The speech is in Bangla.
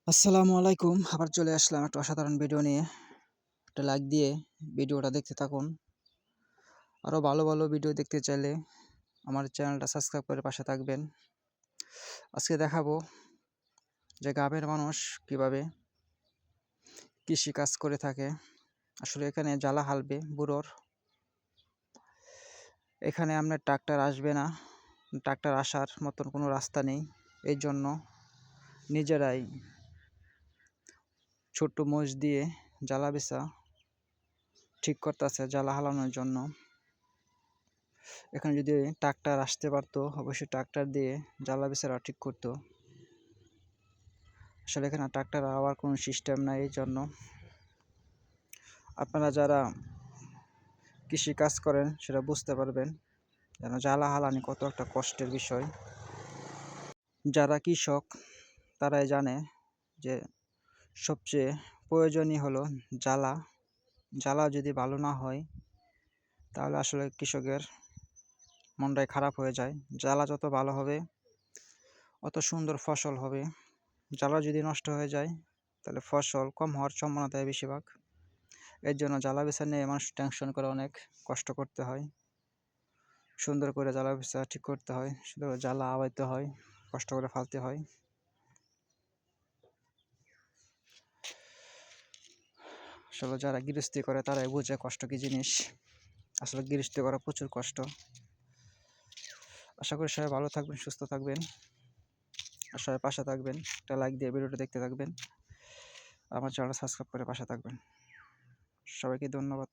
আসসালামু আলাইকুম। আবার চলে আসলাম একটা অসাধারণ ভিডিও নিয়ে। একটা লাইক দিয়ে ভিডিওটা দেখতে থাকুন। আরও ভালো, ভালো ভিডিও দেখতে চাইলে আমার চ্যানেলটা সাবস্ক্রাইব করে পাশে থাকবেন। আজকে দেখাবো যে গ্রামের মানুষ কিভাবে কৃষিকাজ করে থাকে। আসলে এখানে জ্বালা হালবে বুড়োর। এখানে আপনার ট্রাক্টর আসবে না। ট্রাক্টর আসার মতন কোনো রাস্তা নেই। এই জন্য নিজেরাই ছোট্ট মোষ দিয়ে জ্বালা বিছা ঠিক করতেছে জ্বালা হালানোর জন্য। এখানে যদি ট্রাক্টর আসতে পারতো অবশ্যই ট্রাক্টর দিয়ে জ্বালা বিছারা ঠিক করতো। আসলে এখানে ট্রাক্টর আওয়ার কোনো সিস্টেম নাই। এই জন্য আপনারা যারা কৃষি কাজ করেন সেটা বুঝতে পারবেন যেন জ্বালা হালানি কত একটা কষ্টের বিষয়। যারা কৃষক তারাই জানে যে সবচেয়ে প্রয়োজনীয় হলো জ্বালা। জ্বালা যদি ভালো না হয় তাহলে আসলে কৃষকের মনটাই খারাপ হয়ে যায়। জ্বালা যত ভালো হবে অত সুন্দর ফসল হবে। জ্বালা যদি নষ্ট হয়ে যায় তাহলে ফসল কম হওয়ার সম্ভাবনা থাকে বেশিরভাগ। এর জন্য জ্বালা বিছা নিয়ে মানুষ টেনশন করে অনেক কষ্ট করতে হয়। সুন্দর করে জ্বালা বিছা ঠিক করতে হয়, সুন্দর করে জ্বালা আবাইতে হয়, কষ্ট করে ফালতে হয়। আসলে যারা গৃহস্থী করে তারাই বুঝে কষ্ট কী জিনিস। আসলে গৃহস্থী করা প্রচুর কষ্ট। আশা করি সবাই ভালো থাকবেন, সুস্থ থাকবেন, আর সবাই পাশে থাকবেন। একটা লাইক দিয়ে ভিডিওটা দেখতে থাকবেন, আমার চ্যানেলটা সাবস্ক্রাইব করে পাশে থাকবেন। সবাইকে ধন্যবাদ।